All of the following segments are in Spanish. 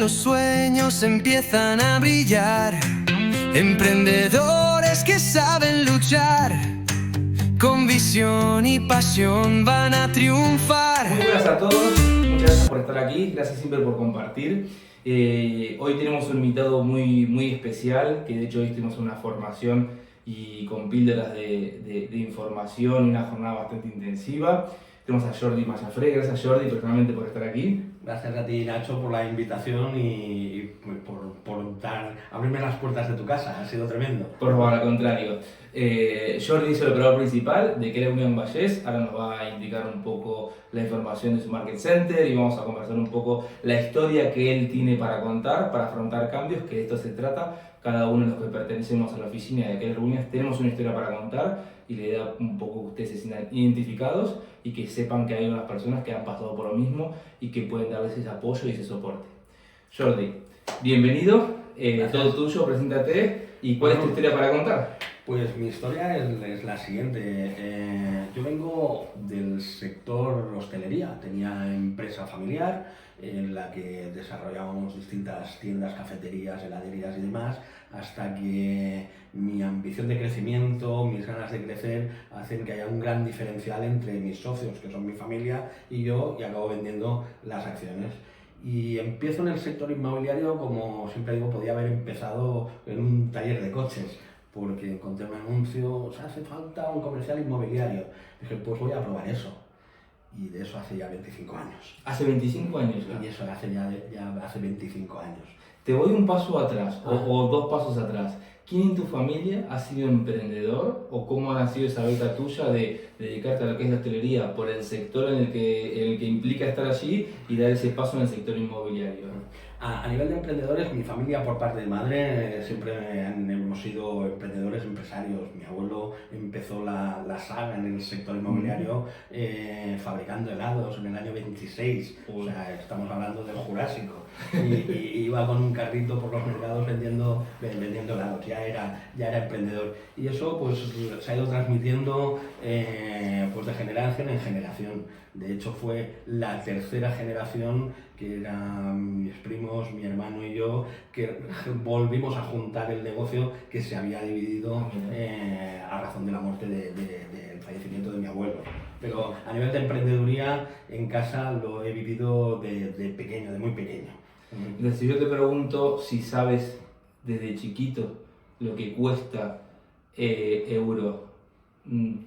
los sueños empiezan a brillar. Emprendedores que saben luchar, con visión y pasión van a triunfar. Muy buenas a todos, muchas gracias por estar aquí, gracias siempre por compartir. Hoy tenemos un invitado muy especial, que de hecho hoy tenemos una formación y con píldoras de información y una jornada bastante intensiva. Tenemos a Jordi Massafré. Gracias Jordi personalmente por estar aquí. Gracias a ti, Nacho, por la invitación y por abrirme las puertas de tu casa, ha sido tremendo. Por favor, al contrario. Jordi es el operador principal de Crea Unión Vallés. Ahora nos va a indicar un poco la información de su Market Center y vamos a conversar un poco la historia que él tiene para contar, para afrontar cambios, que de esto se trata. Cada uno de los que pertenecemos a la oficina de Crea Unión tenemos una historia para contar y la idea un poco que ustedes se sientan identificados y que sepan que hay unas personas que han pasado por lo mismo y que pueden darles ese apoyo y ese soporte. Jordi, bienvenido, todo tuyo, preséntate y ¿cuál es tu historia para contar? Pues mi historia es la siguiente. Yo vengo del sector hostelería, tenía empresa familiar en la que desarrollábamos distintas tiendas, cafeterías, heladerías y demás, hasta que mi ambición de crecimiento, mis ganas de crecer, hacen que haya un gran diferencial entre mis socios, que son mi familia, y yo, y acabo vendiendo las acciones. Y empiezo en el sector inmobiliario, como siempre digo, podía haber empezado en un taller de coches, porque encontré un anuncio, o sea, hace falta un comercial inmobiliario. Dije, pues voy a probar eso. Y de eso hace ya 25 años. Hace 25 años Y eso hace ya hace 25 años. Te voy un paso atrás, o dos pasos atrás. ¿Quién en tu familia ha sido emprendedor o cómo ha nacido esa beta tuya de dedicarte a lo que es la hostelería por el sector en el que implica estar allí y dar ese paso en el sector inmobiliario? A nivel de emprendedores, mi familia por parte de madre siempre hemos sido emprendedores, empresarios. Mi abuelo empezó la saga en el sector inmobiliario fabricando helados en el año 26, o sea, estamos hablando del Jurásico, y iba con un carrito por los mercados vendiendo helados, ya era emprendedor. Y eso pues se ha ido transmitiendo pues de generación en generación. De hecho fue la tercera generación, que eran mis primos, mi hermano y yo, que volvimos a juntar el negocio que se había dividido a razón de la muerte del fallecimiento de mi abuelo. Pero a nivel de emprendeduría, en casa lo he vivido de pequeño, de muy pequeño. Entonces, si yo te pregunto si sabes desde chiquito lo que cuesta euro,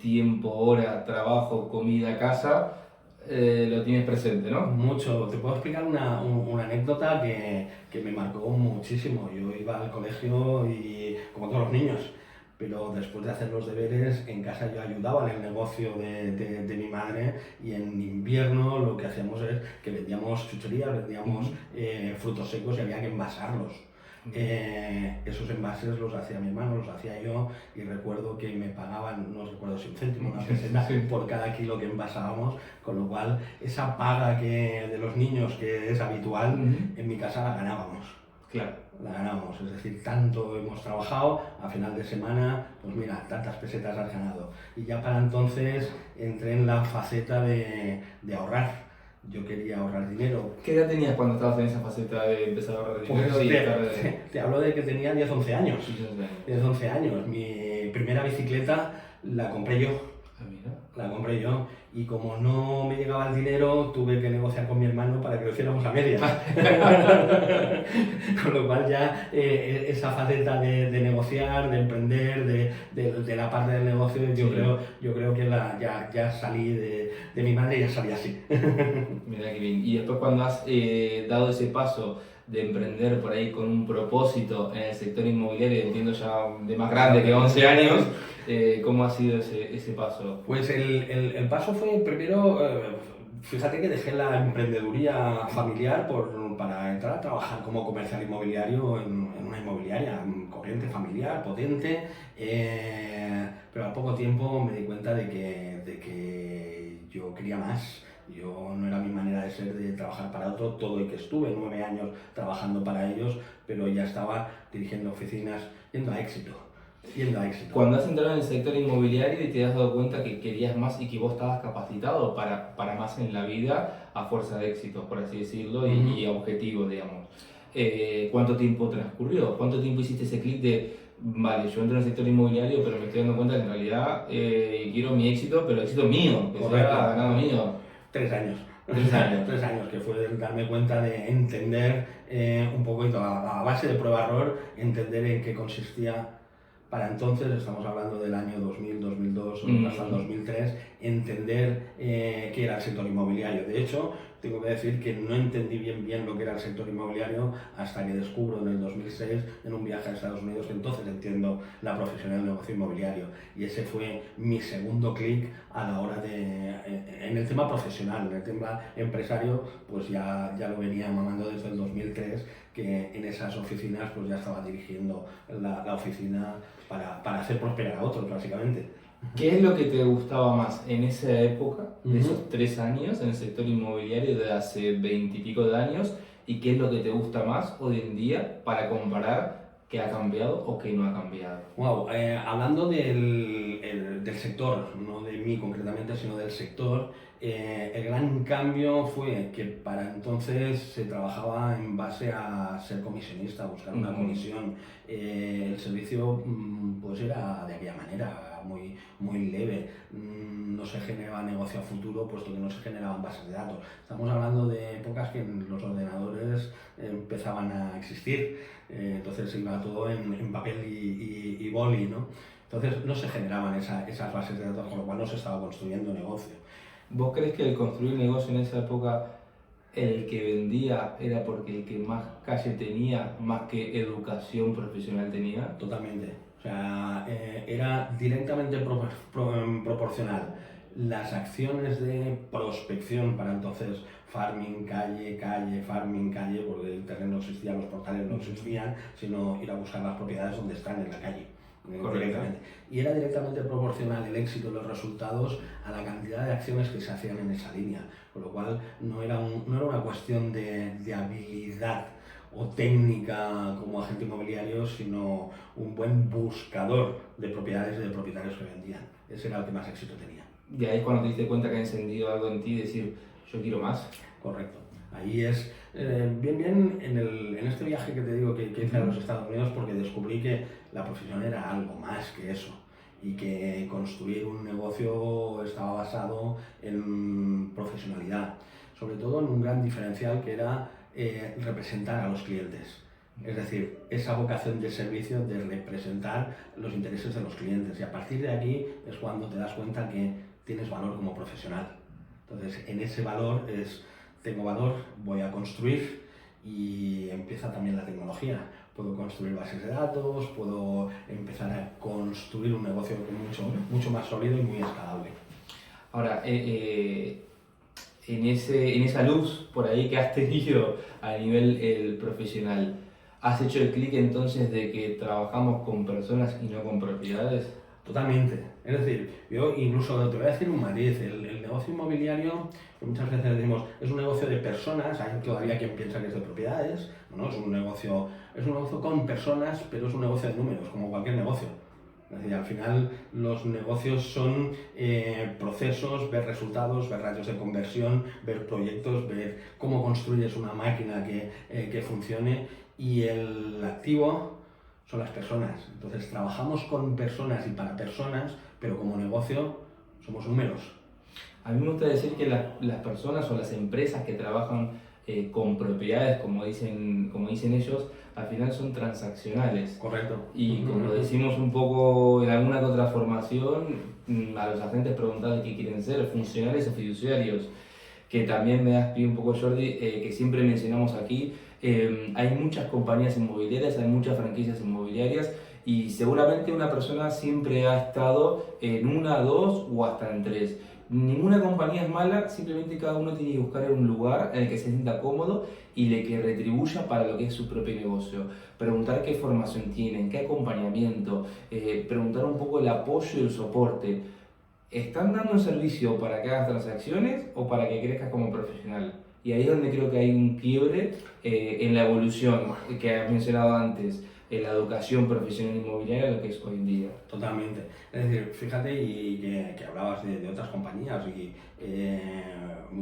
tiempo, hora, trabajo, comida, casa, lo tienes presente, ¿no? Mucho. Te puedo explicar una anécdota que me marcó muchísimo. Yo iba al colegio y como todos los niños, pero después de hacer los deberes en casa yo ayudaba en el negocio de mi madre, y en invierno lo que hacíamos es que vendíamos chucherías, vendíamos frutos secos y había que envasarlos. Esos envases los hacía mi hermano, los hacía yo, y recuerdo que me pagaban, no recuerdo si un céntimo, una peseta por cada kilo que envasábamos, con lo cual esa paga de los niños que es habitual, en mi casa la ganábamos. Claro. La ganábamos, es decir, tanto hemos trabajado, a final de semana, pues mira, tantas pesetas has ganado. Y ya para entonces entré en la faceta de ahorrar. Yo quería ahorrar dinero. ¿Qué edad tenías cuando estabas en esa faceta de empezar a ahorrar dinero? Pues te hablo de que tenía 10-11 años. 10-11 años. Mi primera bicicleta la compré yo. La compré yo, y como no me llegaba el dinero, tuve que negociar con mi hermano para que lo hiciéramos a medias. Con lo cual ya esa faceta de negociar, de emprender, de la parte del negocio, yo creo que ya salí de mi madre y ya salí así. Mira qué bien. Y después cuando has dado ese paso de emprender por ahí con un propósito en el sector inmobiliario, entiendo ya de más grande que 11 años, ¿cómo ha sido ese paso? Pues el paso fue primero, fíjate que dejé la emprendeduría familiar para entrar a trabajar como comercial inmobiliario en una inmobiliaria corriente, familiar, potente, pero al poco tiempo me di cuenta de que yo quería más. Yo no era mi manera de ser de trabajar para otro, todo y que estuve 9 años trabajando para ellos, pero ya estaba dirigiendo oficinas, yendo a éxito. Cuando has entrado en el sector inmobiliario y te has dado cuenta que querías más y que vos estabas capacitado para más en la vida a fuerza de éxitos, por así decirlo, y objetivos, digamos. ¿cuánto tiempo transcurrió? ¿Cuánto tiempo hiciste ese clic de, vale, yo entro en el sector inmobiliario, pero me estoy dando cuenta que en realidad quiero mi éxito, pero el éxito mío, que Correcto. sea ganado mío? 3 años. 3 años. 3 años, que fue darme cuenta de entender un poquito a base de prueba-error, entender en qué consistía. Para entonces, estamos hablando del año 2000, 2002 o hasta el 2003, entender qué era el sector inmobiliario. De hecho, tengo que decir que no entendí bien lo que era el sector inmobiliario hasta que descubro en el 2006, en un viaje a Estados Unidos, que entonces entiendo la profesión del negocio inmobiliario. Y ese fue mi segundo clic a la hora de, en el tema profesional. En el tema empresario, pues ya lo venía mamando desde el 2003, que en esas oficinas pues ya estaba dirigiendo la oficina para hacer prosperar a otros, básicamente. ¿Qué es lo que te gustaba más en esa época, de esos 3 años en el sector inmobiliario de hace 20 y pico de años? ¿Y qué es lo que te gusta más hoy en día para comparar qué ha cambiado o qué no ha cambiado? Wow, hablando del sector, no de mí concretamente, sino del sector, el gran cambio fue que para entonces se trabajaba en base a ser comisionista, buscar una comisión. El servicio pues era de aquella manera, muy leve. No se generaba negocio a futuro, puesto que no se generaban bases de datos. Estamos hablando de épocas que los ordenadores empezaban a existir, entonces iba todo en papel y boli, ¿no? Entonces no se generaban esas bases de datos, con lo cual no se estaba construyendo negocio. ¿Vos crees que el construir negocio en esa época, el que vendía era porque el que más calle tenía, más que educación profesional tenía? Totalmente. O sea, era directamente proporcional. Las acciones de prospección para entonces, farming, calle, farming, calle, porque el terreno no existía, los portales no existían, sino ir a buscar las propiedades donde están en la calle. Directamente. Y era directamente proporcional el éxito de los resultados a la cantidad de acciones que se hacían en esa línea, con lo cual no era una cuestión de habilidad o técnica como agente inmobiliario, sino un buen buscador de propiedades y de propietarios que vendían. Ese era el que más éxito tenía. Y ahí es cuando te diste cuenta que ha encendido algo en ti y decir, yo quiero más. Correcto. Ahí es bien en este viaje que te digo que hice a los Estados Unidos, porque descubrí que la profesión era algo más que eso y que construir un negocio estaba basado en profesionalidad, sobre todo en un gran diferencial que era representar a los clientes. Es decir, esa vocación de servicio de representar los intereses de los clientes, y a partir de aquí es cuando te das cuenta que tienes valor como profesional. Entonces, en ese valor tengo valor, voy a construir, y empieza también la tecnología. Puedo construir bases de datos, puedo empezar a construir un negocio mucho más sólido y muy escalable. Ahora, en esa luz por ahí que has tenido a nivel profesional, ¿has hecho el clic entonces de que trabajamos con personas y no con propiedades? Totalmente. Es decir, yo incluso te voy a decir un matiz. El negocio inmobiliario, que muchas veces decimos, es un negocio de personas. Hay todavía quien piensa que es de propiedades. No, es un negocio con personas, pero es un negocio de números, como cualquier negocio. Es decir, al final los negocios son procesos, ver resultados, ver ratios de conversión, ver proyectos, ver cómo construyes una máquina que funcione, y el activo son las personas. Entonces trabajamos con personas y para personas, pero como negocio somos números. A mí me gusta decir que las personas o las empresas que trabajan con propiedades, como dicen ellos, al final son transaccionales. Correcto. Y como decimos un poco en alguna que otra formación, a los agentes preguntaban qué quieren ser, funcionarios o fiduciarios, que también me das pie un poco, Jordi, que siempre mencionamos aquí. Hay muchas compañías inmobiliarias, hay muchas franquicias inmobiliarias, y seguramente una persona siempre ha estado en una, dos o hasta en tres. Ninguna compañía es mala, simplemente cada uno tiene que buscar un lugar en el que se sienta cómodo y de que retribuya para lo que es su propio negocio. Preguntar qué formación tienen, qué acompañamiento, preguntar un poco el apoyo y el soporte. ¿Están dando un servicio para que hagas transacciones o para que crezcas como profesional? Y ahí es donde creo que hay un quiebre en la evolución que has mencionado antes, en la educación profesional inmobiliaria, lo que es hoy en día. Totalmente. Es decir, fíjate, y que hablabas de otras compañías, y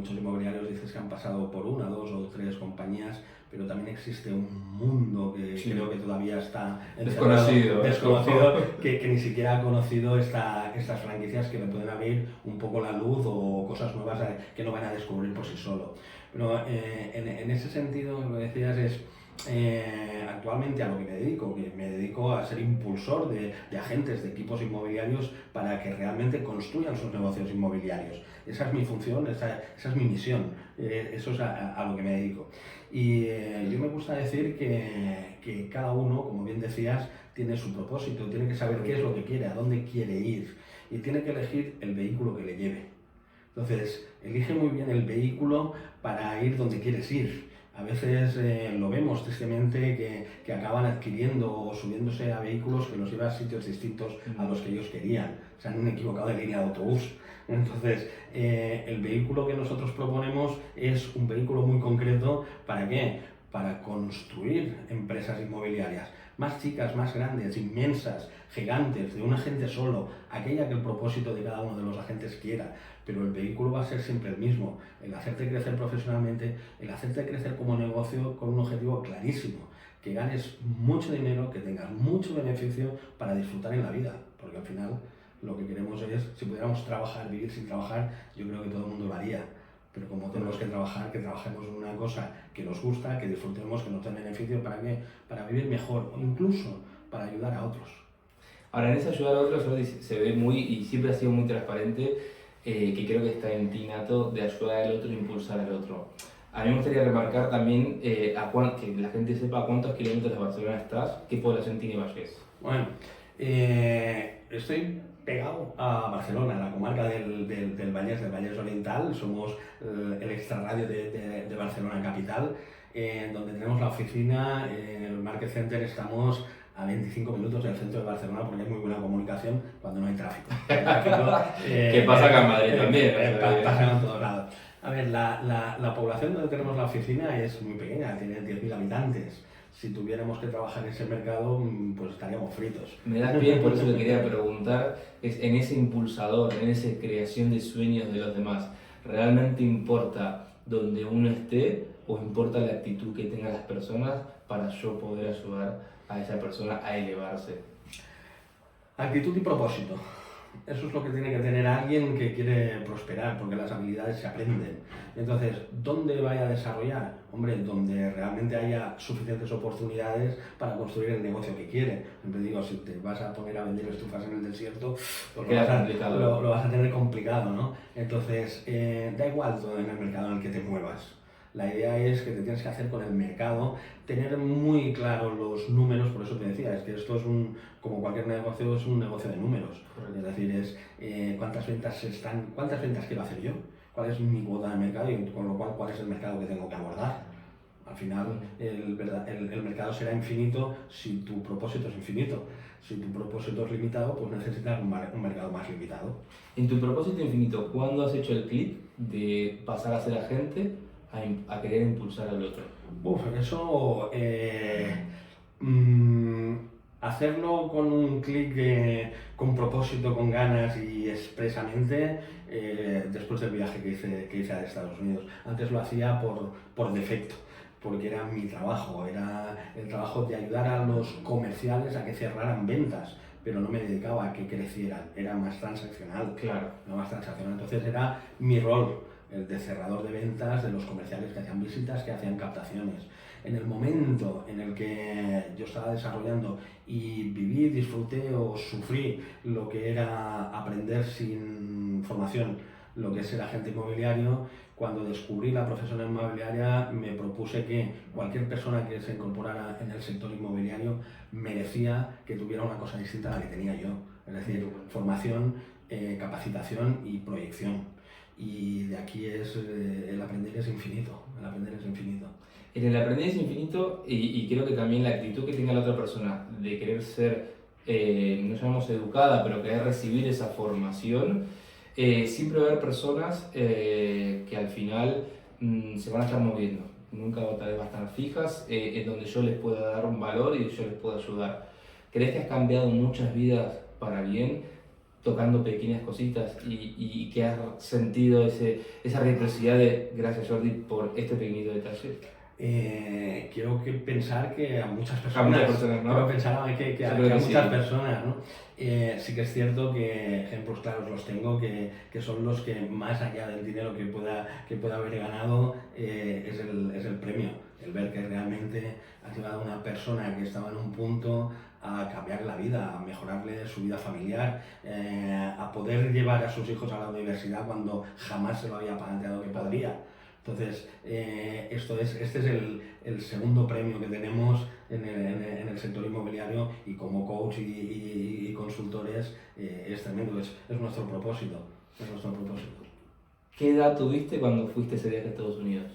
muchos inmobiliarios dices que han pasado por una, dos o tres compañías, pero también existe un mundo que creo que todavía está desconocido, que ni siquiera ha conocido estas franquicias que le pueden abrir un poco la luz o cosas nuevas que no van a descubrir por sí solo. Pero en ese sentido, lo que decías es, actualmente a lo que me dedico a ser impulsor de agentes, de equipos inmobiliarios para que realmente construyan sus negocios inmobiliarios. Esa es mi función, esa es mi misión, eso es a lo que me dedico. Y yo me gusta decir que cada uno, como bien decías, tiene su propósito, tiene que saber qué es lo que quiere, a dónde quiere ir y tiene que elegir el vehículo que le lleve. Entonces, elige muy bien el vehículo para ir donde quieres ir. A veces lo vemos tristemente que acaban adquiriendo o subiéndose a vehículos que los llevan a sitios distintos a los que ellos querían. Se han equivocado de línea de autobús. Entonces, el vehículo que nosotros proponemos es un vehículo muy concreto. ¿Para qué? Para construir empresas inmobiliarias más chicas, más grandes, inmensas, gigantes, de un agente solo, aquella que el propósito de cada uno de los agentes quiera. Pero el vehículo va a ser siempre el mismo, el hacerte crecer profesionalmente, el hacerte crecer como negocio con un objetivo clarísimo, que ganes mucho dinero, que tengas mucho beneficio para disfrutar en la vida, porque al final lo que queremos es, si pudiéramos trabajar, vivir sin trabajar, yo creo que todo el mundo lo haría. Pero como tenemos que trabajar, que trabajemos en una cosa que nos gusta, que disfrutemos, que nos dé beneficio, ¿para qué? Para vivir mejor o incluso para ayudar a otros. Ahora, en ese ayudar a otros se ve muy, y siempre ha sido muy transparente, que creo que está en ti nato de ayudar al otro e impulsar al otro. A mí me gustaría remarcar también que la gente sepa a cuántos kilómetros de Barcelona estás, qué población tiene Vallés. Bueno, estoy pegado a Barcelona, a la comarca del Vallès Oriental. Somos el extrarradio de Barcelona capital, donde tenemos la oficina, el Market Center. Estamos a 25 minutos del centro de Barcelona porque hay muy buena comunicación cuando no hay tráfico. Que pasa acá en Madrid también. Pasa en todos lados. A ver, la población donde tenemos la oficina es muy pequeña, tiene 10.000 habitantes. Si tuviéramos que trabajar en ese mercado, pues estaríamos fritos. Me das pie, por eso te quería preguntar, es en ese impulsador, en esa creación de sueños de los demás, ¿realmente importa donde uno esté o importa la actitud que tengan las personas para yo poder ayudar a esa persona a elevarse? Actitud y propósito. Eso es lo que tiene que tener alguien que quiere prosperar, porque las habilidades se aprenden. Entonces, ¿dónde vaya a desarrollar? Hombre, donde realmente haya suficientes oportunidades para construir el negocio que quiere. Siempre digo, si te vas a poner a vender estufas en el desierto, pues lo vas a tener complicado, ¿no? Entonces, da igual todo en el mercado en el que te muevas. La idea es que te tienes que hacer con el mercado, tener muy claro los números. Por eso te decía, es que esto es como cualquier negocio, es un negocio de números. Es decir, es cuántas ventas quiero hacer yo, cuál es mi cuota de mercado y con lo cual cuál es el mercado que tengo que abordar. Al final, el mercado será infinito si tu propósito es infinito. Si tu propósito es limitado, pues necesitas un mercado más limitado. En tu propósito infinito, ¿cuándo has hecho el clic de pasar a ser agente a querer impulsar al otro? Eso, hacerlo con un clic, con propósito, con ganas y expresamente, después del viaje que hice a Estados Unidos. Antes lo hacía por defecto, porque era mi trabajo, era el trabajo de ayudar a los comerciales a que cerraran ventas, pero no me dedicaba a que crecieran, era más transaccional. Claro. No más transaccional. Entonces era mi rol, el de cerrador de ventas, de los comerciales que hacían visitas, que hacían captaciones. En el momento en el que yo estaba desarrollando y viví, disfruté o sufrí lo que era aprender sin formación, lo que es ser agente inmobiliario, cuando descubrí la profesión inmobiliaria me propuse que cualquier persona que se incorporara en el sector inmobiliario merecía que tuviera una cosa distinta a la que tenía yo. Es decir, formación, capacitación y proyección. Y de aquí el aprender es infinito, el aprender es infinito. En el aprender es infinito y creo que también la actitud que tenga la otra persona de querer ser, no llamamos educada, pero querer recibir esa formación, siempre va a haber personas que al final se van a estar moviendo. Nunca tal vez van a estar fijas, en donde yo les pueda dar un valor y yo les pueda ayudar. ¿Crees que has cambiado muchas vidas para bien tocando pequeñas cositas y que has sentido esa reciprocidad de gracias Jordi por este pequeñito detalle? Quiero pensar que a muchas A muchas personas, personas, ¿no? quiero pensar que a Seguro que muchas sí. personas, ¿no? Sí que es cierto que ejemplos claros los tengo, que son los que más allá del dinero que pueda haber ganado, es el premio, el ver que realmente ha llevado a una persona que estaba en un punto a cambiar la vida, a mejorarle su vida familiar, a poder llevar a sus hijos a la universidad cuando jamás se lo había planteado que podría. Entonces, este es el segundo premio que tenemos en el sector inmobiliario, y como coach y consultores es tremendo, es nuestro propósito. Es nuestro propósito. ¿Qué edad tuviste cuando fuiste ese viaje a Estados Unidos?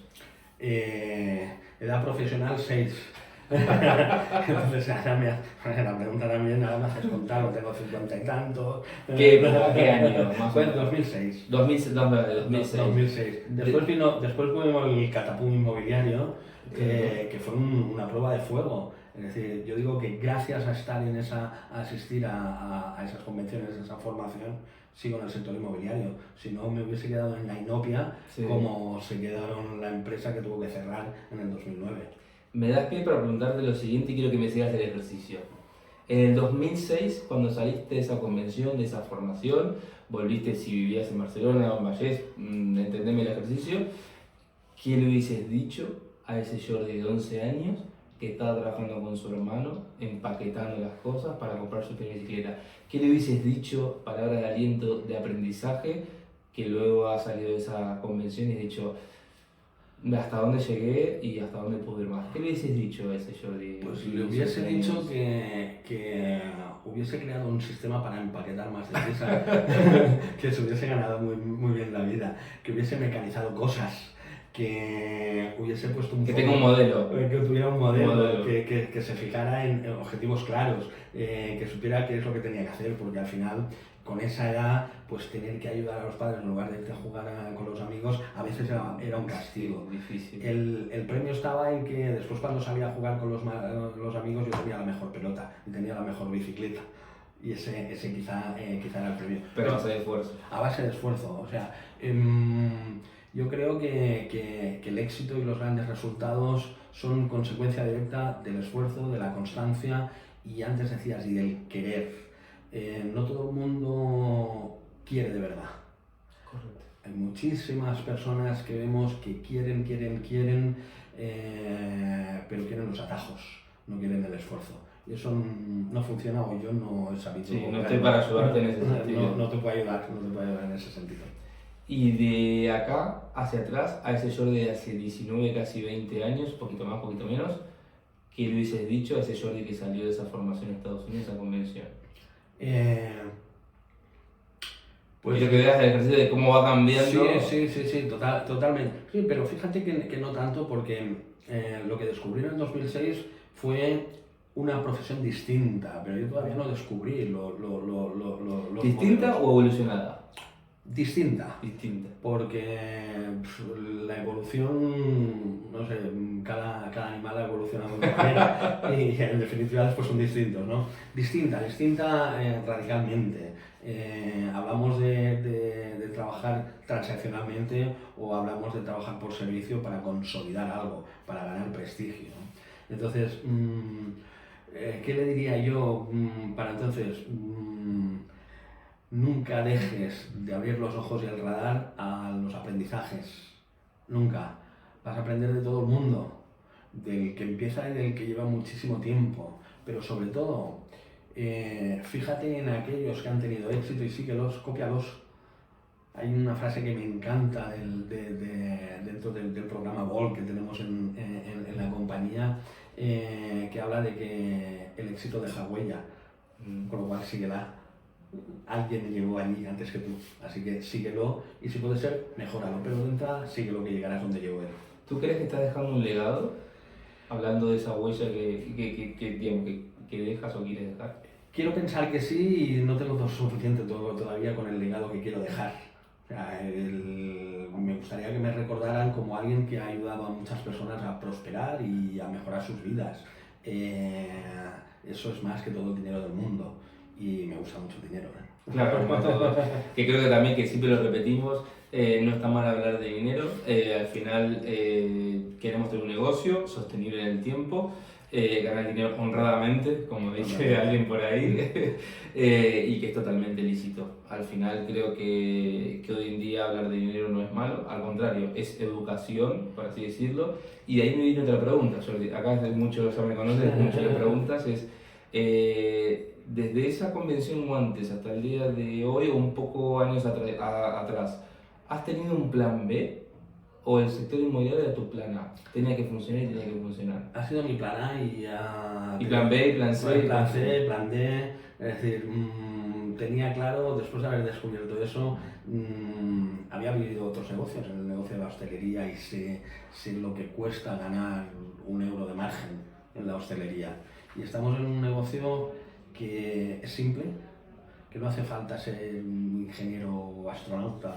Edad profesional 6. Entonces, la pregunta también, ahora me haces contar, no tengo 50 y tantos. ¿Qué año? Más Fue en o menos. 2006. 2006. 2006. Después vino el catapum inmobiliario, que fue una prueba de fuego. Es decir, yo digo que gracias a estar a asistir a esas convenciones, a esa formación, sigo en el sector inmobiliario. Si no, me hubiese quedado en la inopia, sí, como se quedaron la empresa que tuvo que cerrar en el 2009. Me das pie para preguntarte lo siguiente y quiero que me sigas el ejercicio. En el 2006, cuando saliste de esa convención, de esa formación, volviste, si vivías en Barcelona o en Vallés, entendeme el ejercicio, ¿qué le hubieses dicho a ese Jordi de 11 años que estaba trabajando con su hermano, empaquetando las cosas para comprar su primera bicicleta? ¿Qué le hubieses dicho, palabra de aliento, de aprendizaje, que luego ha salido de esa convención y has dicho hasta dónde llegué y hasta dónde puedo ir más? ¿Qué le hubieses dicho a ese Jordi? Pues le hubiese dicho que hubiese creado un sistema para empaquetar más deprisa, que se hubiese ganado muy bien la vida, que hubiese mecanizado cosas, que hubiese puesto que tenga un modelo, que tuviera un modelo. Que se fijara en objetivos claros, que supiera qué es lo que tenía que hacer, porque al final, con esa edad, pues tener que ayudar a los padres en lugar de irte a jugar con los amigos, a veces era un castigo. Difícil. El premio estaba en que después, cuando salía a jugar con los amigos, yo tenía la mejor pelota y tenía la mejor bicicleta. Y ese quizá era el premio. Pero a base de esfuerzo. A base de esfuerzo. O sea, yo creo que el éxito y los grandes resultados son consecuencia directa del esfuerzo, de la constancia y, antes decías, y del querer. No todo el mundo quiere de verdad. Correcto. Hay muchísimas personas que vemos que quieren, pero quieren los atajos, no quieren el esfuerzo. Y eso no funciona, o yo no he sabido. Sí, no estoy para ayudarte en ese sentido. No te puedo ayudar en ese sentido. Y de acá hacia atrás, a ese Jordi de hace 19, casi 20 años, poquito más, poquito menos, ¿qué le hubieses dicho a ese Jordi que salió de esa formación en Estados Unidos, esa convención? Pues quiero que veas el ejercicio de cómo va cambiando. Sí, totalmente. Sí, pero fíjate que no tanto, porque lo que descubrí en el 2006 fue una profesión distinta, pero yo todavía no descubrí los ¿Distinta modelos. o evolucionada? Distinta. Distinta. Porque la evolución, no sé, cada animal ha evolucionado de manera y en definitiva después son distintos, ¿no? Distinta radicalmente. Hablamos de trabajar transaccionalmente, o hablamos de trabajar por servicio para consolidar algo, para ganar prestigio, ¿no? Entonces, ¿qué le diría yo para entonces? Nunca dejes de abrir los ojos y el radar a los aprendizajes. Nunca. Vas a aprender de todo el mundo, del que empieza y del que lleva muchísimo tiempo. Pero sobre todo, fíjate en aquellos que han tenido éxito y síguelos, cópialos. Hay una frase que me encanta dentro del programa Vol que tenemos en la compañía, que habla de que el éxito deja huella, con lo cual síguela. Alguien llegó allí antes que tú, así que síguelo, y si puede ser, mejóralo, pero de entrada síguelo, que llegarás donde llegó él. ¿Tú crees que estás dejando un legado? Hablando de esa huella que dejas o quieres dejar. Quiero pensar que sí, y no tengo todo suficiente todavía con el legado que quiero dejar. O sea, me gustaría que me recordaran como alguien que ha ayudado a muchas personas a prosperar y a mejorar sus vidas. Eso es más que todo el dinero del mundo. Y me gusta mucho el dinero, ¿eh? Claro, como todos. Que creo que también, que siempre lo repetimos, no está mal hablar de dinero. Al final queremos tener un negocio sostenible en el tiempo, ganar dinero honradamente, como dice alguien por ahí, y que es totalmente lícito. Al final creo que hoy en día hablar de dinero no es malo, al contrario, es educación, por así decirlo. Y de ahí me viene otra pregunta, Jordi. Acá muchos ya me conocen, muchas preguntas, es... desde esa convención o antes hasta el día de hoy o un poco años atrás, ¿has tenido un plan B o el sector inmobiliario era tu plan A? Tenía que funcionar y tenía que funcionar. Ha sido mi plan A y ya... ¿Y plan B, plan C? Plan C, plan D, es decir, tenía claro, después de haber descubierto eso, había vivido otros negocios, en el negocio de la hostelería, y sé lo que cuesta ganar 1 euro de margen en la hostelería. Y estamos en un negocio que es simple, que no hace falta ser un ingeniero o astronauta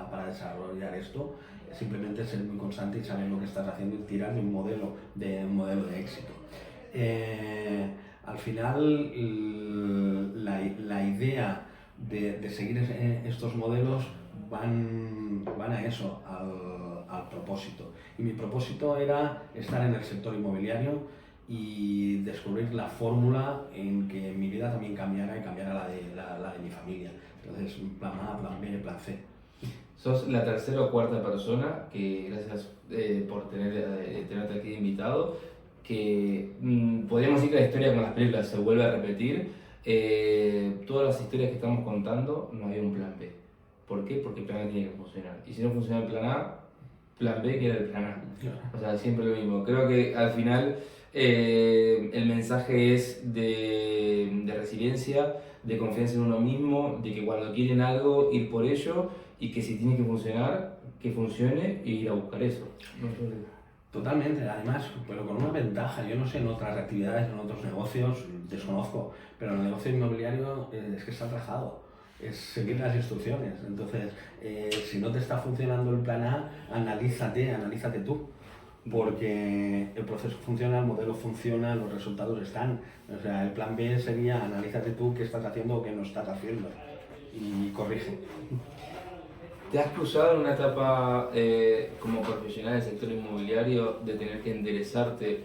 para desarrollar esto, simplemente ser muy constante y saber lo que estás haciendo y tirar de un modelo de éxito. Al final, la idea de seguir estos modelos van a eso, al propósito. Y mi propósito era estar en el sector inmobiliario y descubrir la fórmula en que mi vida también cambiara y cambiara la de mi familia. Entonces, plan A, plan B, plan C. Sos la tercera o cuarta persona que, gracias por tenerte aquí invitado, que podríamos decir que la historia con las películas se vuelve a repetir. Todas las historias que estamos contando no había un plan B. ¿Por qué? Porque el plan A tiene que funcionar. Y si no funciona el plan A, plan B que era el plan A. Claro. O sea, siempre lo mismo. Creo que al final el mensaje es de resiliencia, de confianza en uno mismo, de que cuando quieren algo, ir por ello, y que si tiene que funcionar, que funcione y ir a buscar eso. Totalmente, además, pero con una ventaja. Yo no sé en otras actividades, en otros negocios, desconozco, pero en el negocio inmobiliario es que está trabajado, es seguir las instrucciones. Entonces, si no te está funcionando el plan A, analízate tú, porque el proceso funciona, el modelo funciona, los resultados están. O sea, el plan B sería analízate tú qué estás haciendo o qué no estás haciendo y corrige. ¿Te has cruzado en una etapa como profesional del sector inmobiliario de tener que enderezarte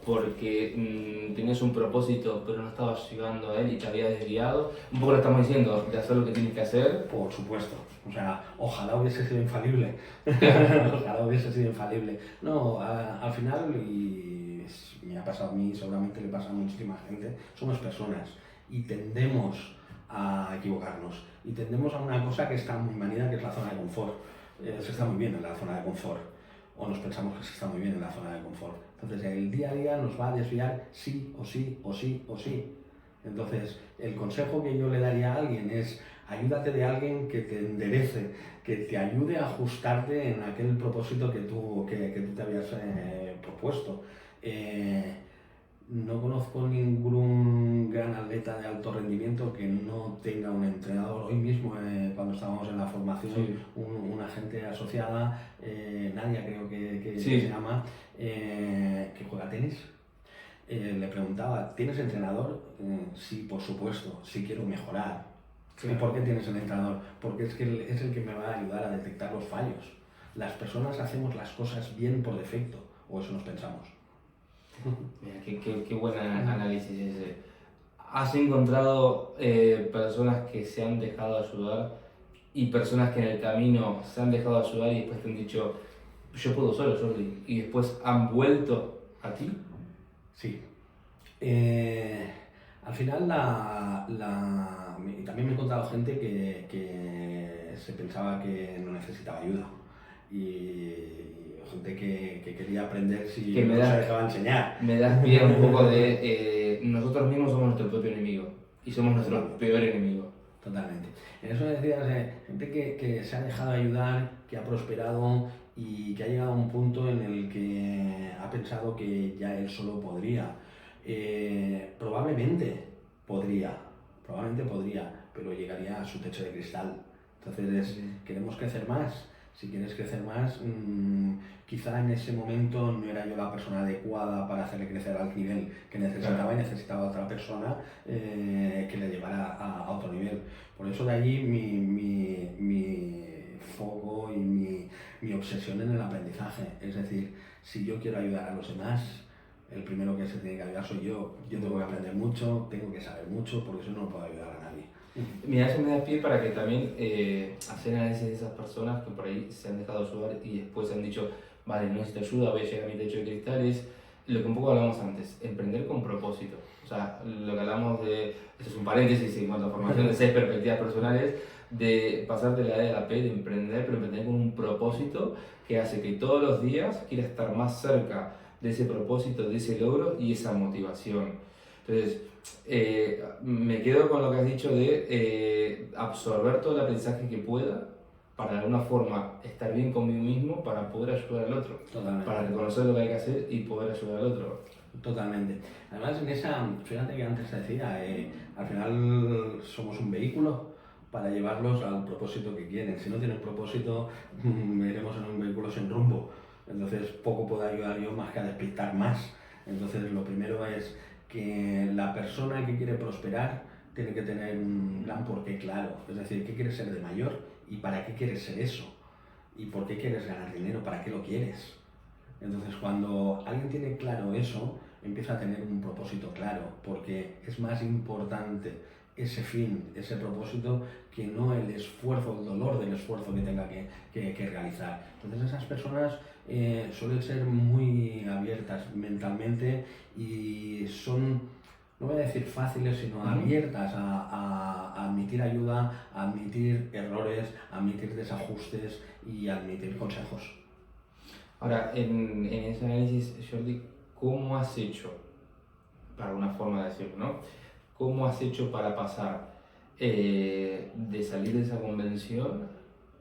porque tenías un propósito pero no estabas llegando a él y te habías desviado? Un poco lo estamos diciendo, de hacer lo que tienes que hacer. Por supuesto, o sea, ojalá hubiese sido infalible. Ojalá hubiese sido infalible. No, al final, y me ha pasado a mí, seguramente le pasa a muchísima gente, somos personas y tendemos a equivocarnos. Y tendemos a una cosa que está muy manida, que es la zona de confort. Se está muy bien en la zona de confort, o nos pensamos que se está muy bien en la zona de confort. Entonces el día a día nos va a desviar sí o sí, o sí o sí. Entonces el consejo que yo le daría a alguien es: ayúdate de alguien que te enderece, que te ayude a ajustarte en aquel propósito que tú te habías propuesto. No conozco ningún gran atleta de alto rendimiento que no tenga un entrenador. Hoy mismo, cuando estábamos en la formación, Sí. una gente asociada, Nadia creo que Sí. se llama, que juega tenis. Le preguntaba, ¿tienes entrenador? Sí, por supuesto, sí quiero mejorar. Claro. ¿Y por qué tienes el entrenador? Porque es que es el que me va a ayudar a detectar los fallos. Las personas hacemos las cosas bien por defecto, o eso nos pensamos. Mira, qué buen análisis ese. ¿Has encontrado personas que se han dejado ayudar y personas que en el camino se han dejado ayudar y después te han dicho, yo puedo solo, Jordi, y después han vuelto a ti? Sí. Al final, y también me he encontrado gente que se pensaba que no necesitaba ayuda. Y gente que quería aprender si Que no se dejaba enseñar. Me das pie un poco de nosotros mismos somos nuestro propio enemigo y somos nuestro peor enemigo. Totalmente. En eso decías, gente que se ha dejado ayudar, que ha prosperado y que ha llegado a un punto en el que ha pensado que ya él solo podría. Probablemente podría, pero llegaría a su techo de cristal. Entonces, queremos crecer más, Si quieres crecer más, quizá en ese momento no era yo la persona adecuada para hacerle crecer al nivel que necesitaba y necesitaba otra persona que le llevara a otro nivel. Por eso de allí mi foco y mi obsesión en el aprendizaje. Es decir, si yo quiero ayudar a los demás, el primero que se tiene que ayudar soy yo. Yo tengo que aprender mucho, tengo que saber mucho, porque si no, no puedo ayudar a nadie. Mira, eso me da pie para que también hacer análisis de esas personas que por ahí se han dejado ayudar y después han dicho, vale, no necesito ayuda, voy a llegar a mi techo de cristales. Lo que un poco hablamos antes, emprender con propósito. O sea, lo que hablamos de, esto es un paréntesis en cuanto a formación de 6 perspectivas personales, de pasar de la E a la P, de emprender, pero emprender con un propósito que hace que todos los días quiera estar más cerca de ese propósito, de ese logro y esa motivación. Entonces, me quedo con lo que has dicho de absorber todo el aprendizaje que pueda para de alguna forma estar bien conmigo mismo para poder ayudar al otro. Totalmente. Para reconocer lo que hay que hacer y poder ayudar al otro. Totalmente. Además, en esa, fíjate que antes te decía, al final somos un vehículo para llevarlos al propósito que quieren. Si no tienen propósito, iremos en un vehículo sin rumbo. Entonces, poco puedo ayudar yo más que a despistar más. Entonces, lo primero es que la persona que quiere prosperar tiene que tener un gran porqué claro. Es decir, ¿qué quieres ser de mayor? ¿Y para qué quieres ser eso? ¿Y por qué quieres ganar dinero? ¿Para qué lo quieres? Entonces, cuando alguien tiene claro eso, empieza a tener un propósito claro, porque es más importante ese fin, ese propósito, que no el esfuerzo, el dolor del esfuerzo que tenga que realizar. Entonces, esas personas suelen ser muy abiertas mentalmente y son, no voy a decir fáciles, sino abiertas a admitir ayuda, a admitir errores, a admitir desajustes y a admitir consejos. Ahora, en ese análisis, Jordi, ¿cómo has hecho, para una forma de decirlo, ¿no? ¿Cómo has hecho para pasar de salir de esa convención,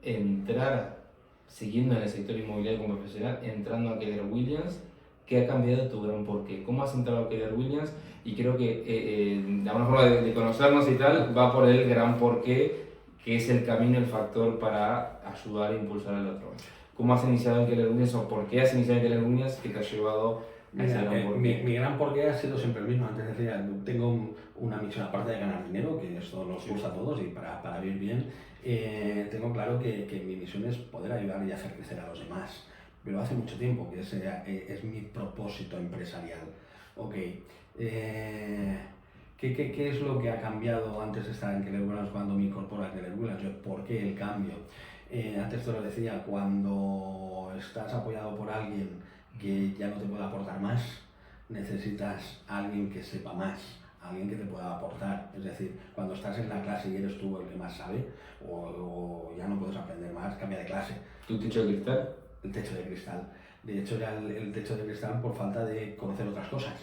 entrar, siguiendo en el sector inmobiliario como profesional, entrando a Keller Williams? ¿Qué ha cambiado tu gran porqué? ¿Cómo has entrado a Keller Williams? Y creo que de alguna forma de conocernos y tal, va por el gran porqué, que es el camino, el factor para ayudar e impulsar al otro. ¿Cómo has iniciado en Keller Williams o por qué has iniciado en Keller Williams que te ha llevado a ese gran porqué? Mi gran porqué ha sido siempre el mismo. Antes decía, tengo una misión aparte de ganar dinero, que esto nos gusta a todos y para vivir bien. Tengo claro que mi misión es poder ayudar y hacer crecer a los demás. Pero hace mucho tiempo que ese es mi propósito empresarial. Ok. ¿Qué es lo que ha cambiado antes de estar en Keller Williams cuando me incorporo a Keller Williams? ¿Por qué el cambio? Antes te lo decía, cuando estás apoyado por alguien que ya no te puede aportar más, necesitas a alguien que sepa más, alguien que te pueda aportar. Es decir, cuando estás en la clase y eres tú el que más sabe, o ya no puedes aprender más, cambia de clase. ¿Tu techo de cristal? El techo de cristal. De hecho, era el techo de cristal por falta de conocer otras cosas.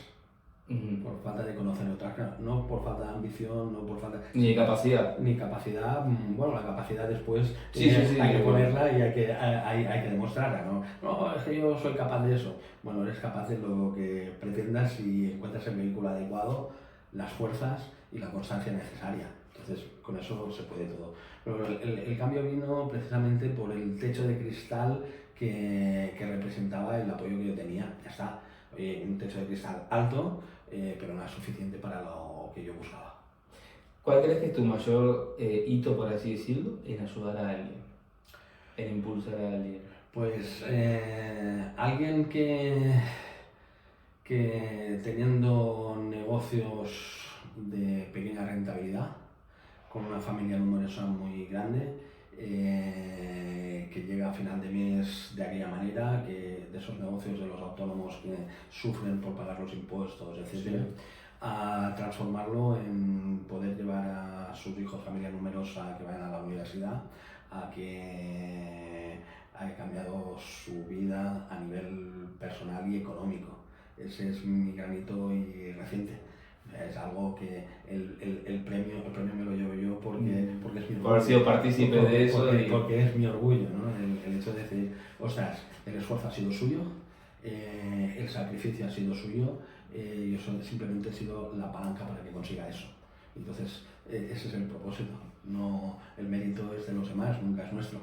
Por falta de conocer otras cosas, no por falta de ambición, no por falta... Ni de capacidad. Ni capacidad, bueno, la capacidad después Sí, hay que ponerla y hay que demostrarla, ¿no? No, es que yo soy capaz de eso. Bueno, eres capaz de lo que pretendas si encuentras el vehículo adecuado, las fuerzas y la constancia necesaria. Entonces, con eso se puede todo. Pero el cambio vino precisamente por el techo de cristal que representaba el apoyo que yo tenía. Ya está. Un techo de cristal alto, pero no es suficiente para lo que yo buscaba. ¿Cuál crees que es tu mayor hito, por así decirlo, en ayudar a alguien, en impulsar a alguien? Pues alguien que teniendo negocios de pequeña rentabilidad, con una familia numerosa muy grande, que llega a final de mes de aquella manera, que de esos negocios de los autónomos que sufren por pagar los impuestos, etc., a transformarlo en poder llevar a sus hijos, familia numerosa, que vayan a la universidad, a que haya cambiado su vida a nivel personal y económico. Ese es mi granito y reciente. Es algo que el premio me lo llevo yo porque es mi orgullo. Por haber sido partícipe de eso. Porque es mi orgullo, ¿no? El hecho de decir, ostras, el esfuerzo ha sido suyo, el sacrificio ha sido suyo, yo simplemente he sido la palanca para que consiga eso. Entonces, ese es el propósito. No, el mérito es de los demás, nunca es nuestro.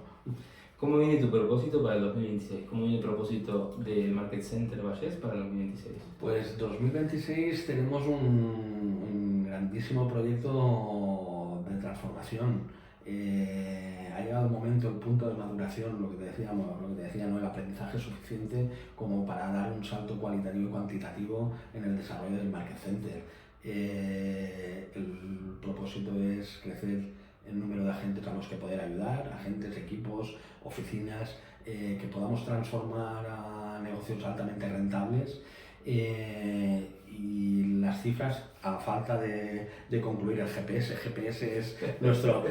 ¿Cómo viene tu propósito para el 2026? ¿Cómo viene el propósito del Market Center Vallés para el 2026? Pues 2026 tenemos un grandísimo proyecto de transformación. Ha llegado el momento, el punto de maduración, lo que te decía, ¿no? El aprendizaje suficiente como para dar un salto cualitativo y cuantitativo en el desarrollo del Market Center. El propósito es crecer el número de agentes a los que poder ayudar, agentes, equipos, oficinas, que podamos transformar a negocios altamente rentables. Y las cifras, a falta de concluir el GPS. El GPS es nuestra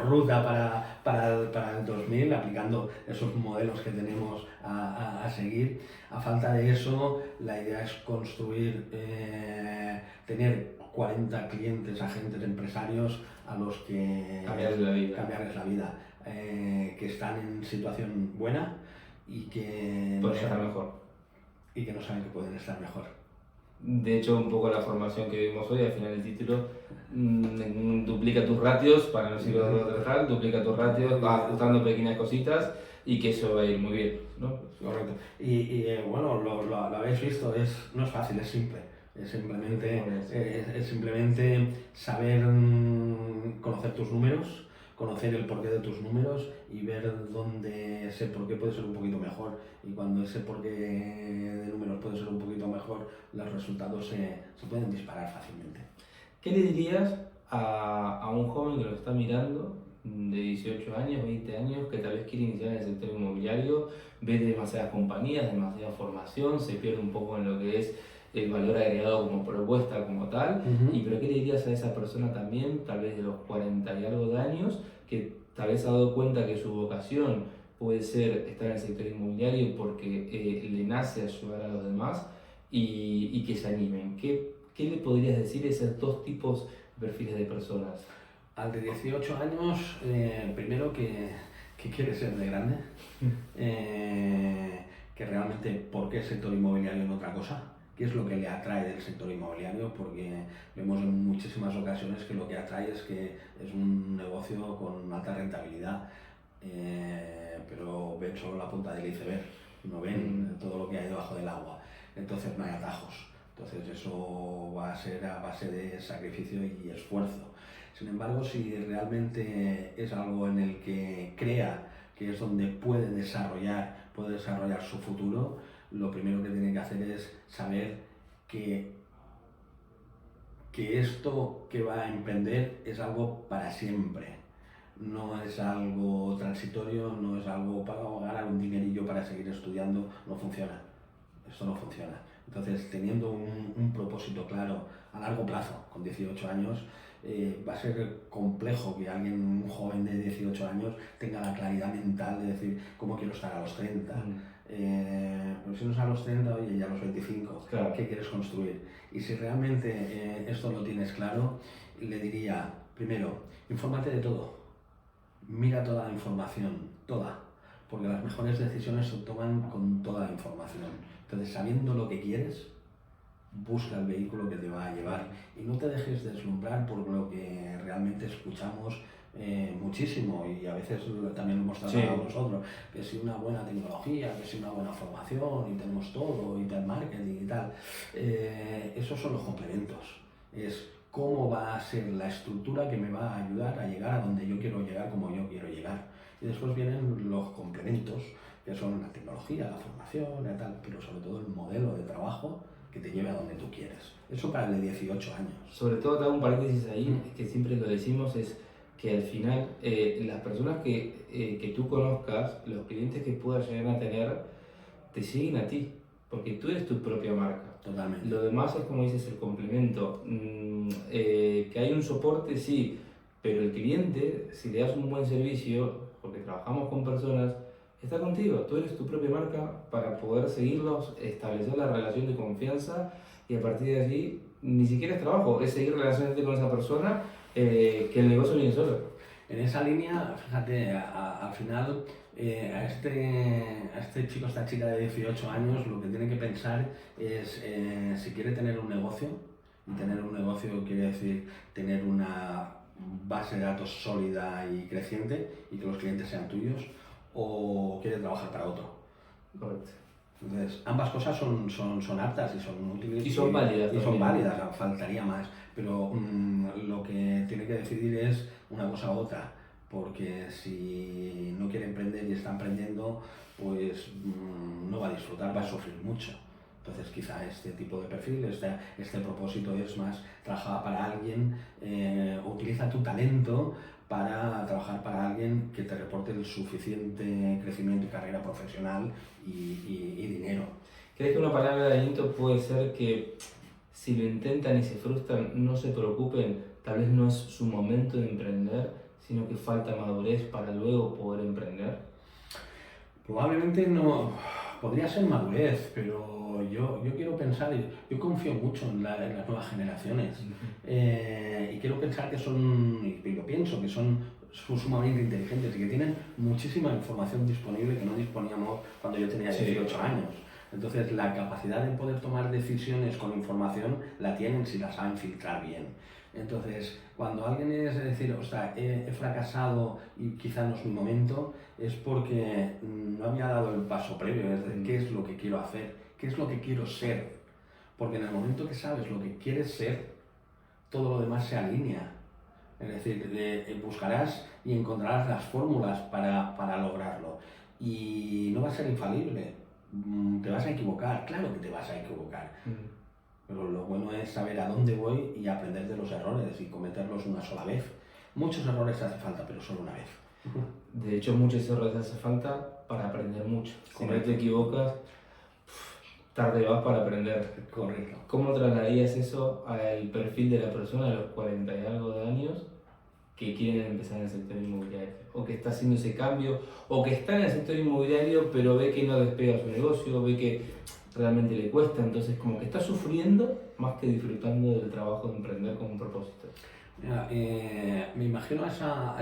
ruta para el 2000, aplicando esos modelos que tenemos a seguir. A falta de eso, la idea es construir, tener 40 clientes, agentes, empresarios a los que cambiarles la vida, que están en situación buena y que Puede estar mejor. Y que no saben que pueden estar mejor. De hecho, un poco la formación que vimos hoy, al final del título, duplica tus ratios, para no decirlo de otra duplica tus ratios, vas ajustando pequeñas cositas y que eso va a ir muy bien, ¿no? Correcto. Y bueno, lo habéis visto, no es fácil, es simple. Es simplemente saber conocer tus números, conocer el porqué de tus números y ver dónde ese porqué puede ser un poquito mejor. Y cuando ese porqué de números puede ser un poquito mejor, los resultados se pueden disparar fácilmente. ¿Qué le dirías a un joven que lo está mirando, de 18 años, 20 años, que tal vez quiere iniciar en el sector inmobiliario, ve demasiadas compañías, demasiada formación, se pierde un poco en lo que es el valor agregado como propuesta, como tal, pero ¿qué le dirías a esa persona también, tal vez de los 40 y algo de años, que tal vez ha dado cuenta que su vocación puede ser estar en el sector inmobiliario porque le nace ayudar a los demás y que se animen? ¿Qué le podrías decir a esos dos tipos de perfiles de personas? Al de 18 años, primero que quiere ser de grande, que realmente por qué el sector inmobiliario en otra cosa, qué es lo que le atrae del sector inmobiliario, porque vemos en muchísimas ocasiones que lo que atrae es que es un negocio con alta rentabilidad, pero ven solo la punta del iceberg, no ven todo lo que hay debajo del agua, entonces no hay atajos, entonces eso va a ser a base de sacrificio y esfuerzo. Sin embargo, si realmente es algo en el que crea que es donde puede desarrollar su futuro, lo primero que tiene que hacer es saber que esto que va a emprender es algo para siempre. No es algo transitorio, no es algo para ganar un dinerillo para seguir estudiando, no funciona. Esto no funciona. Entonces, teniendo un propósito claro a largo plazo, con 18 años, va a ser complejo que un joven de 18 años, tenga la claridad mental de decir cómo quiero estar a los 30. Pero si no es a los 30, oye, ya a los 25, claro. ¿Qué quieres construir? Y si realmente esto lo tienes claro, le diría, primero, infórmate de todo. Mira toda la información, toda. Porque las mejores decisiones se toman con toda la información. Entonces, sabiendo lo que quieres, busca el vehículo que te va a llevar y no te dejes deslumbrar por lo que realmente escuchamos muchísimo, y a veces también lo hemos tratado nosotros, que si una buena tecnología, que si una buena formación y tenemos todo y tal marketing y tal, esos son los complementos, es cómo va a ser la estructura que me va a ayudar a llegar a donde yo quiero llegar, como yo quiero llegar, y después vienen los complementos, que son la tecnología, la formación y tal, pero sobre todo el modelo de trabajo que te lleve a donde tú quieres. Eso para el de 18 años. Sobre todo, te hago un paréntesis ahí, que siempre lo decimos, es que al final las personas que tú conozcas, los clientes que puedas llegar a tener, te siguen a ti, porque tú eres tu propia marca. Totalmente. Lo demás es, como dices, el complemento. Que hay un soporte, sí, pero el cliente, si le das un buen servicio, porque trabajamos con personas, está contigo, tú eres tu propia marca para poder seguirlos, establecer la relación de confianza, y a partir de allí ni siquiera es trabajo, es seguir relacionándote con esa persona, que el negocio viene solo. En esa línea, fíjate, al final a este chico, esta chica de 18 años, lo que tiene que pensar es si quiere tener un negocio, y tener un negocio quiere decir tener una base de datos sólida y creciente y que los clientes sean tuyos, o quieres trabajar para otro. Correcto. Entonces, ambas cosas son aptas y son útiles. Y son válidas. Y son válidas, faltaría más. Pero lo que tiene que decidir es una cosa u otra. Porque si no quiere emprender y está emprendiendo, pues no va a disfrutar, va a sufrir mucho. Entonces quizá este tipo de perfil, este propósito es más trabajar para alguien, utiliza tu talento para trabajar para alguien que te reporte el suficiente crecimiento y carrera profesional y dinero. ¿Crees que una palabra de aliento puede ser que si lo intentan y se frustran, no se preocupen, tal vez no es su momento de emprender, sino que falta madurez para luego poder emprender? Probablemente no, podría ser madurez, pero yo quiero pensar, yo confío mucho en las nuevas generaciones y quiero pensar que son, y lo pienso, que son sumamente inteligentes y que tienen muchísima información disponible que no disponíamos cuando yo tenía 18 años. Entonces la capacidad de poder tomar decisiones con información la tienen si la saben filtrar bien. Entonces, cuando alguien es decir, ostras, he fracasado y quizá no es mi momento, es porque no había dado el paso previo, es decir, ¿qué es lo que quiero hacer? ¿Qué es lo que quiero ser? Porque en el momento que sabes lo que quieres ser, todo lo demás se alinea. Es decir, buscarás y encontrarás las fórmulas para lograrlo. Y no va a ser infalible, te vas a equivocar, claro que te vas a equivocar. Pero lo bueno es saber a dónde voy y aprender de los errores y cometerlos una sola vez. Muchos errores hace falta, pero solo una vez. De hecho, muchos errores hace falta para aprender mucho. Si no te equivocas, tarde vas para aprender. Correcto. ¿Cómo trasladarías eso al perfil de la persona de los 40 y algo de años que quieren empezar en el sector inmobiliario? O que está haciendo ese cambio, o que está en el sector inmobiliario pero ve que no despega su negocio, ve que realmente le cuesta, entonces como que está sufriendo más que disfrutando del trabajo de emprender con un propósito. Mira, me imagino a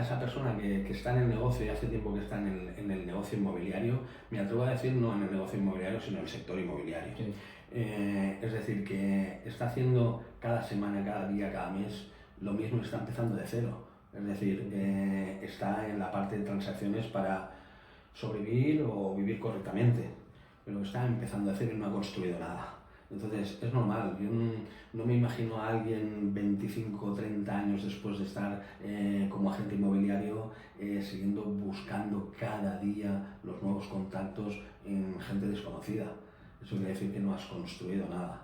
esa persona que está en el negocio y hace tiempo que está en el negocio inmobiliario, me atrevo a decir no en el negocio inmobiliario, sino en el sector inmobiliario. Sí. Es decir, que está haciendo cada semana, cada día, cada mes lo mismo y está empezando de cero. Es decir, está en la parte de transacciones para sobrevivir o vivir correctamente, pero está empezando de cero y no ha construido nada. Entonces es normal, yo no me imagino a alguien 25 o 30 años después de estar como agente inmobiliario siguiendo buscando cada día los nuevos contactos en gente desconocida. Eso quiere decir que no has construido nada.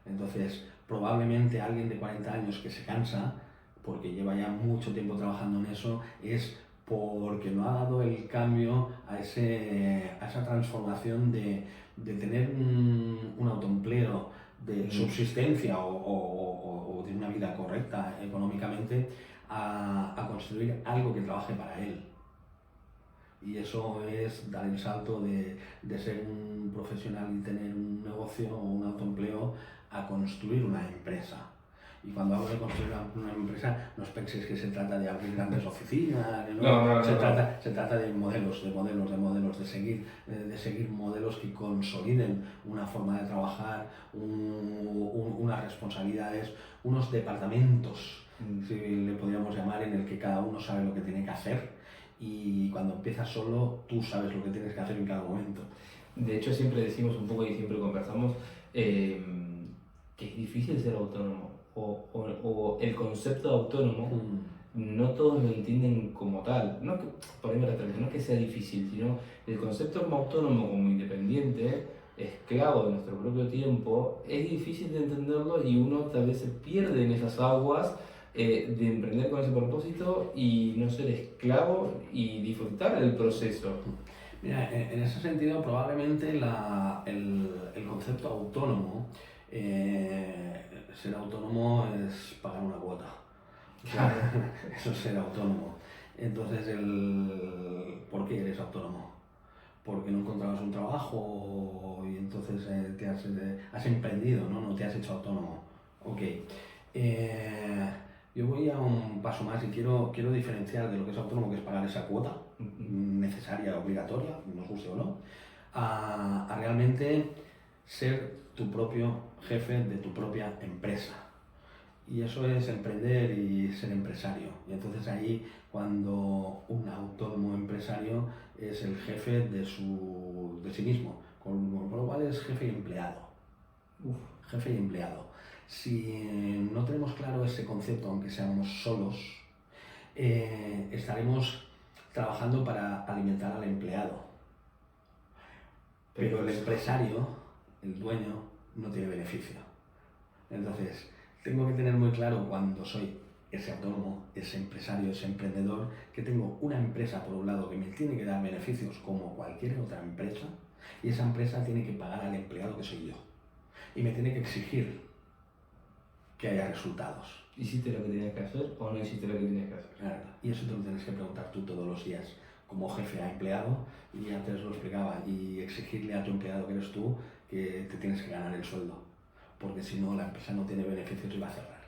Entonces probablemente alguien de 40 años que se cansa porque lleva ya mucho tiempo trabajando en eso es porque no ha dado el cambio a esa transformación de tener un autoempleo de subsistencia o de una vida correcta económicamente a construir algo que trabaje para él. Y eso es dar el salto de ser un profesional y tener un negocio o un autoempleo a construir una empresa. Y cuando hablo de construir una empresa, no os penséis que se trata de abrir grandes oficinas, ¿no? Se trata de modelos, de seguir modelos que consoliden una forma de trabajar, unas responsabilidades, unos departamentos, si le podríamos llamar, en el que cada uno sabe lo que tiene que hacer y cuando empiezas solo, tú sabes lo que tienes que hacer en cada momento. De hecho, siempre decimos un poco y siempre conversamos que es difícil ser autónomo. O el concepto de autónomo, no todos lo entienden como tal. No que, por ahí me retracto, no es que sea difícil, sino el concepto como autónomo, como independiente, esclavo de nuestro propio tiempo, es difícil de entenderlo y uno tal vez se pierde en esas aguas de emprender con ese propósito y no ser esclavo y disfrutar del proceso. Mira, en ese sentido probablemente el concepto autónomo, ser autónomo es pagar una cuota. Eso es ser autónomo. Entonces, ¿por qué eres autónomo? Porque no encontrabas un trabajo y entonces has emprendido, ¿no? No te has hecho autónomo. Ok. Yo voy a un paso más y quiero diferenciar de lo que es autónomo, que es pagar esa cuota necesaria, obligatoria, nos guste o no, a realmente ser tu propio jefe de tu propia empresa. Y eso es emprender y ser empresario. Y entonces ahí, cuando un autónomo empresario es el jefe de sí mismo, con lo cual es jefe y empleado. Jefe y empleado. Si no tenemos claro ese concepto, aunque seamos solos, estaremos trabajando para alimentar al empleado. Pero el empresario, el dueño, no tiene beneficio. Entonces, tengo que tener muy claro cuando soy ese autónomo, ese empresario, ese emprendedor, que tengo una empresa por un lado que me tiene que dar beneficios como cualquier otra empresa, y esa empresa tiene que pagar al empleado que soy yo. Y me tiene que exigir que haya resultados. ¿Hiciste lo que tenías que hacer o no hiciste lo que tenías que hacer? Claro, y eso te lo tienes que preguntar tú todos los días, como jefe a empleado, y antes lo explicaba, y exigirle a tu empleado que eres tú que te tienes que ganar el sueldo, porque si no la empresa no tiene beneficios y va a cerrar.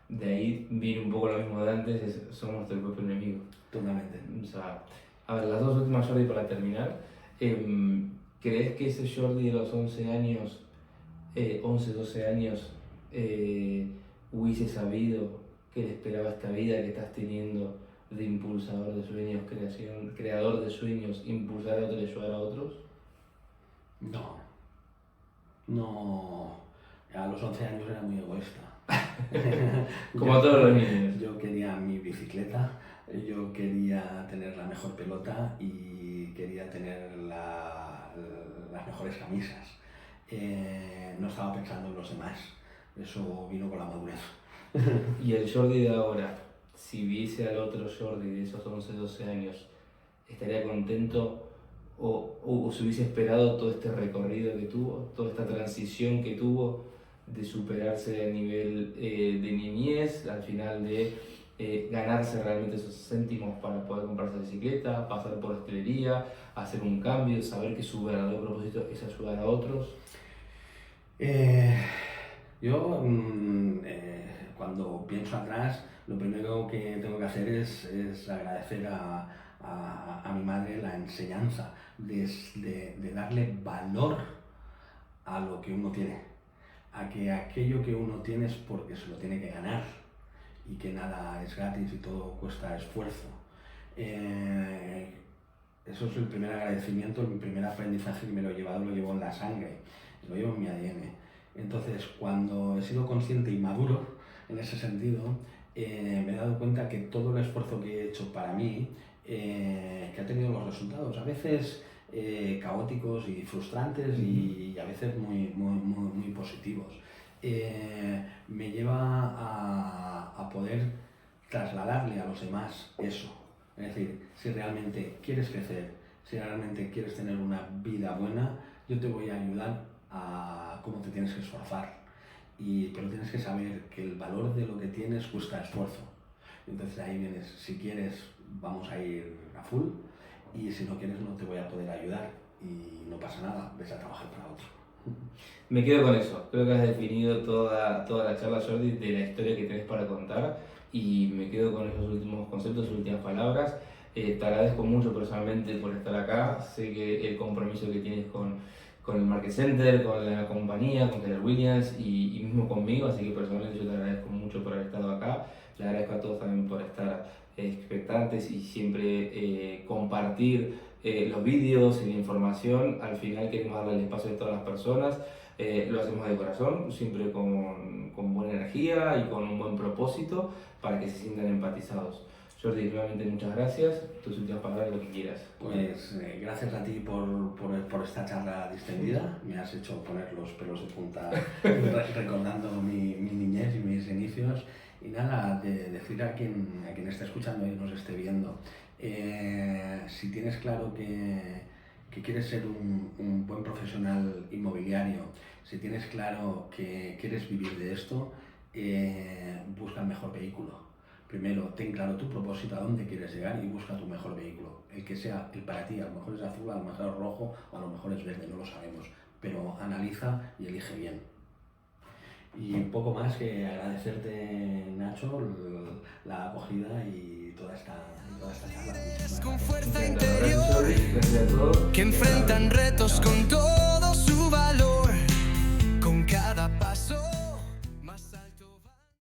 De ahí viene un poco lo mismo de antes, somos nuestro propio enemigo. Totalmente. O sea, a ver, las dos últimas, Jordi, para terminar. ¿Crees que ese Jordi de los 11 años, 11, 12 años, hubiese sabido que le esperaba esta vida que estás teniendo de impulsador de sueños, creador de sueños, impulsar a otros y ayudar a otros? No, a los 11 años era muy egoísta. Como todos los niños. Yo quería mi bicicleta, yo quería tener la mejor pelota y quería tener las mejores camisas. No estaba pensando en los demás, eso vino con la madurez. Y el Jordi de ahora, si viese al otro Jordi de esos 11, 12 años, ¿estaría contento o se hubiese esperado todo este recorrido que tuvo, toda esta transición que tuvo de superarse a nivel de niñez, al final de ganarse realmente esos céntimos para poder comprarse bicicleta, pasar por hostelería, hacer un cambio, saber que su verdadero propósito es ayudar a otros? Yo cuando pienso atrás, lo primero que tengo que hacer es agradecer a mi madre la enseñanza de darle valor a lo que uno tiene, a que aquello que uno tiene es porque se lo tiene que ganar y que nada es gratis y todo cuesta esfuerzo. Eso es el primer agradecimiento, el primer aprendizaje que me lo he llevado, lo llevo en la sangre, lo llevo en mi ADN. Entonces, cuando he sido consciente y maduro en ese sentido, me he dado cuenta que todo el esfuerzo que he hecho para mí, que ha tenido los resultados, a veces caóticos y frustrantes y a veces muy positivos, me lleva a poder trasladarle a los demás eso. Es decir, si realmente quieres crecer, si realmente quieres tener una vida buena, yo te voy a ayudar a cómo te tienes que esforzar. Pero tienes que saber que el valor de lo que tienes cuesta esfuerzo. Entonces ahí vienes, si quieres vamos a ir a full y si no quieres no te voy a poder ayudar y no pasa nada, ves a trabajar para otro. Me quedo con eso, creo que has definido toda la charla, Jordi, de la historia que tenés para contar y me quedo con esos últimos conceptos, sus últimas palabras. Te agradezco mucho personalmente por estar acá, sé que el compromiso que tienes con el Market Center, con la compañía, con Keller Williams y mismo conmigo, así que personalmente yo te agradezco mucho por haber estado acá, le agradezco a todos también por estar expectantes y siempre compartir los vídeos y la información. Al final queremos darle el espacio a todas las personas, lo hacemos de corazón, siempre con buena energía y con un buen propósito para que se sientan empatizados. Jordi, nuevamente muchas gracias. Tus últimas palabras, lo que quieras. Pues gracias a ti por esta charla distendida. Me has hecho poner los pelos de punta recordando mi niñez y mis inicios. Y nada, de decir a quien esté escuchando y nos esté viendo, si tienes claro que quieres ser un buen profesional inmobiliario, si tienes claro que quieres vivir de esto, busca el mejor vehículo. Primero, ten claro tu propósito, a dónde quieres llegar y busca tu mejor vehículo. El que sea el para ti, a lo mejor es azul, a lo mejor es rojo, o a lo mejor es verde, no lo sabemos. Pero analiza y elige bien. Y un poco más que agradecerte, Nacho, la acogida y toda esta charla. Con fuerza interior, que enfrentan retos con todo.